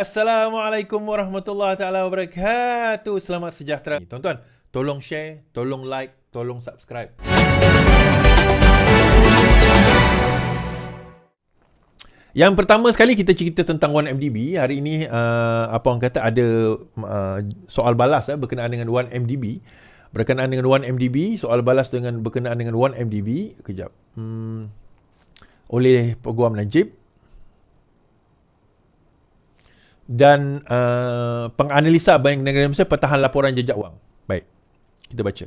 Assalamualaikum warahmatullahi taala wabarakatuh. Selamat sejahtera. Tuan-tuan, tolong share, tolong like, tolong subscribe. Yang pertama sekali kita cerita tentang 1MDB. Hari ini apa orang kata ada soal balas berkenaan dengan 1MDB. Berkenaan dengan 1MDB, soal balas berkenaan dengan 1MDB. Kejap. Oleh Peguam Najib. Dan penganalisa Bank Negara Malaysia pertahan laporan jejak wang. Baik, kita baca.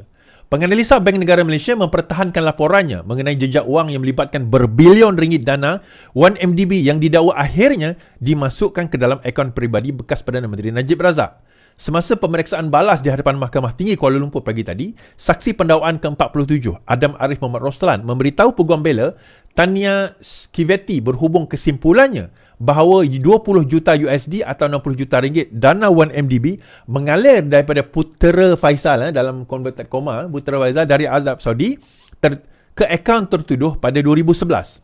Penganalisa Bank Negara Malaysia mempertahankan laporannya mengenai jejak wang yang melibatkan berbilion ringgit dana 1MDB yang didakwa akhirnya dimasukkan ke dalam akaun peribadi bekas Perdana Menteri Najib Razak. Semasa pemeriksaan balas di hadapan Mahkamah Tinggi Kuala Lumpur pagi tadi, saksi pendakwaan ke-47 Adam Arif Muhammad Roslan memberitahu peguam bela Tania Skiveti berhubung kesimpulannya bahawa 20 juta USD atau 60 juta ringgit dana 1MDB mengalir daripada Putera Faisal dalam converted comma, Putera Faisal dari Arab Saudi ke akaun tertuduh pada 2011.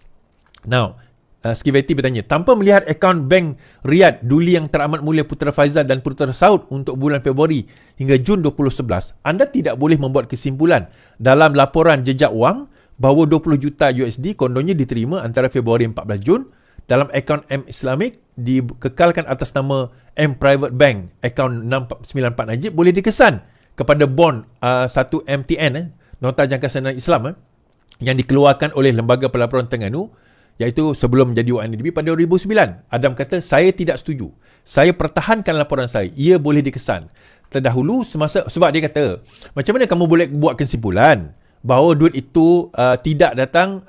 Now, Skiveti bertanya, tanpa melihat akaun Bank Riyad Duli yang teramat mulia Putera Faisal dan Putera Saud untuk bulan Februari hingga Jun 2011, anda tidak boleh membuat kesimpulan dalam laporan jejak wang bahawa 20 juta USD kononnya diterima antara Februari 14 Jun dalam akaun M Islamic dikekalkan atas nama M Private Bank, akaun 694 Najib boleh dikesan kepada bond 1 MTN, Nota Jangkasanan Islam yang dikeluarkan oleh Lembaga Pelaporan Terengganu, iaitu sebelum menjadi 1MDB pada 2009. Adam kata, saya tidak setuju. Saya pertahankan laporan saya. Ia boleh dikesan. Terdahulu sebab dia kata, macam mana kamu boleh buat kesimpulan bahawa duit itu tidak datang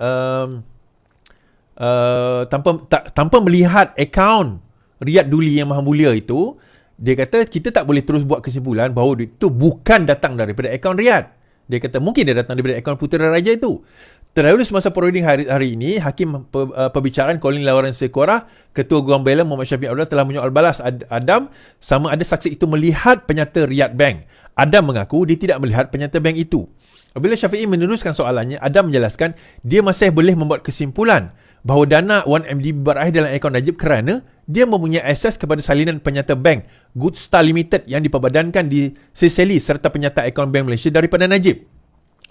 tanpa melihat akaun Riyad Duli yang maha mulia itu. Dia kata kita tak boleh terus buat kesimpulan bahawa duit itu bukan datang daripada akaun Riyad. Dia kata mungkin dia datang daripada akaun Putera Raja itu. Terdahulu semasa perunding hari ini, Hakim Perbicaraan Colin Lawaran Sekorah, Ketua Guam Bela Muhammad Syafiq Abdullah telah menyoal balas Adam sama ada saksi itu melihat penyata Riyad Bank. Adam mengaku dia tidak melihat penyata bank itu. Apabila Syafi'i meneruskan soalannya, Adam menjelaskan dia masih boleh membuat kesimpulan bahawa dana 1MDB berakhir dalam akaun Najib kerana dia mempunyai akses kepada salinan penyata bank Good Star Limited yang diperbadankan di Sicily serta penyata akaun Bank Malaysia daripada Najib.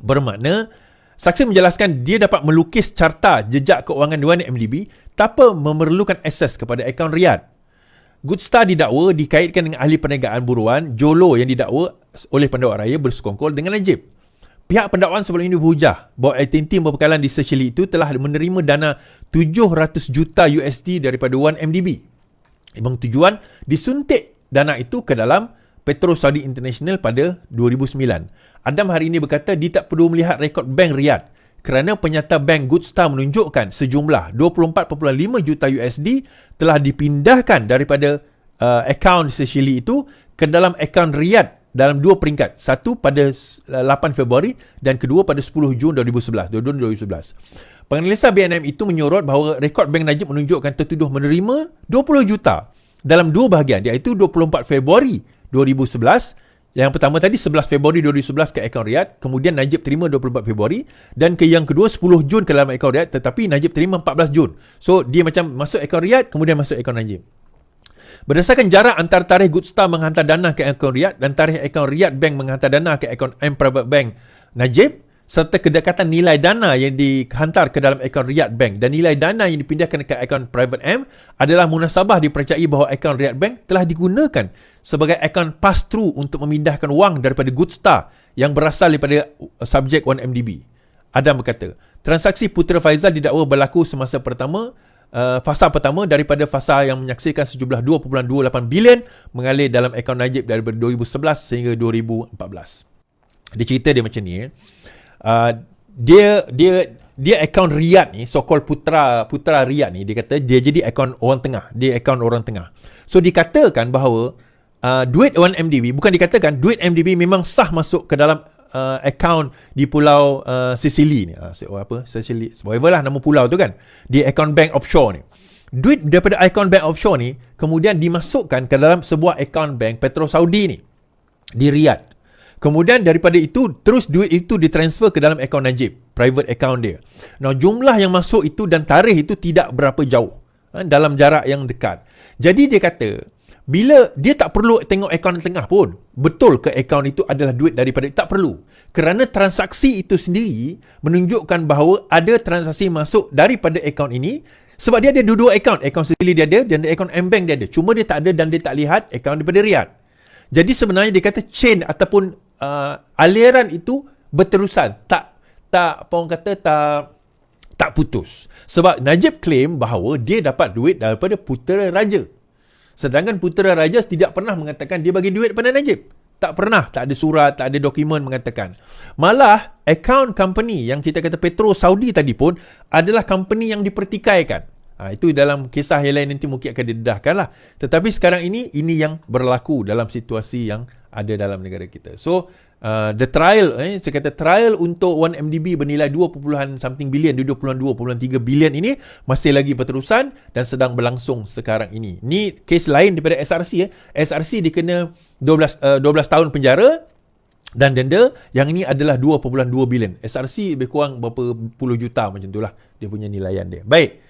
Bermakna, saksi menjelaskan dia dapat melukis carta jejak keuangan 1MDB tanpa memerlukan akses kepada akaun Riyad. Good Star didakwa dikaitkan dengan ahli perniagaan buruan Jolo yang didakwa oleh pendakwa raya bersekongkol dengan Najib. Pihak pendakwaan sebelum ini berhujah bahawa AT&T berbekalan di Sicily itu telah menerima dana 700 juta USD daripada 1MDB. Memang tujuan disuntik dana itu ke dalam Petro Saudi International pada 2009. Adam hari ini berkata dia tak perlu melihat rekod bank Riyad kerana penyata bank Good Star menunjukkan sejumlah 24.5 juta USD telah dipindahkan daripada akaun Sicily itu ke dalam akaun Riyad dalam dua peringkat. Satu pada 8 Februari dan kedua pada 10 Jun 2011. Penganalisa BNM itu menyorot bahawa rekod Bank Najib menunjukkan tertuduh menerima 20 juta dalam dua bahagian, iaitu 24 Februari 2011. Yang pertama tadi 11 Februari 2011 ke akaun Riyad, kemudian Najib terima 24 Februari, dan yang kedua 10 Jun ke dalam akaun Riyad, tetapi Najib terima 14 Jun. So dia macam masuk akaun Riyad kemudian masuk akaun Najib. Berdasarkan jarak antara tarikh Good Star menghantar dana ke akaun Riyad dan tarikh akaun Riyad Bank menghantar dana ke akaun M Private Bank Najib, serta kedekatan nilai dana yang dihantar ke dalam akaun Riyad Bank dan nilai dana yang dipindahkan ke akaun Private M, adalah munasabah dipercayai bahawa akaun Riyad Bank telah digunakan sebagai akaun pass-through untuk memindahkan wang daripada Good Star yang berasal daripada subjek 1MDB. Adam berkata, transaksi Putera Faisal didakwa berlaku semasa fasa pertama daripada fasa yang menyaksikan sejumlah 2.28 bilion mengalir dalam akaun Najib daripada 2011 sehingga 2014. Dia cerita dia macam ni. Dia akaun Riyad ni, so-called Putera Riyad ni, dia kata dia jadi akaun orang tengah. Dia akaun orang tengah. So dikatakan bahawa duit 1MDB, bukan dikatakan, duit MDB memang sah masuk ke dalam akaun di pulau Sicily ni. Sicily, whatever lah nama pulau tu kan. Di akaun bank offshore ni. Duit daripada akaun bank offshore ni kemudian dimasukkan ke dalam sebuah akaun bank Petro Saudi ni di Riyadh. Kemudian daripada itu terus duit itu ditransfer ke dalam akaun Najib, private account dia. Nah, jumlah yang masuk itu dan tarikh itu tidak berapa jauh, dalam jarak yang dekat. Jadi dia kata Bila dia tak perlu tengok akaun tengah pun, betul ke akaun itu adalah duit daripada, tak perlu. Kerana transaksi itu sendiri menunjukkan bahawa ada transaksi masuk daripada akaun ini, sebab dia ada dua akaun. Akaun sendiri dia ada dan akaun M-Bank dia ada. Cuma dia tak ada dan dia tak lihat akaun daripada Riyad. Jadi sebenarnya dia kata chain ataupun aliran itu berterusan. Tak apa orang kata, tak putus. Sebab Najib claim bahawa dia dapat duit daripada putera raja. Sedangkan putera raja tidak pernah mengatakan dia bagi duit kepada Najib. Tak pernah. Tak ada surat, tak ada dokumen mengatakan. Malah, account company yang kita kata Petro Saudi tadi pun adalah company yang dipertikaikan. Itu dalam kisah yang lain nanti mungkin akan didedahkan lah. Tetapi sekarang ini yang berlaku dalam situasi yang ada dalam negara kita. So, the trial, saya kata trial untuk 1MDB bernilai 2.something bilion, 22.3 bilion ini masih lagi berterusan dan sedang berlangsung sekarang ini. Ni kes lain daripada SRC. SRC dikena 12 tahun penjara dan denda. Yang ini adalah 2.2 bilion. SRC lebih kurang berapa puluh juta macam itulah dia punya nilaian dia. Baik.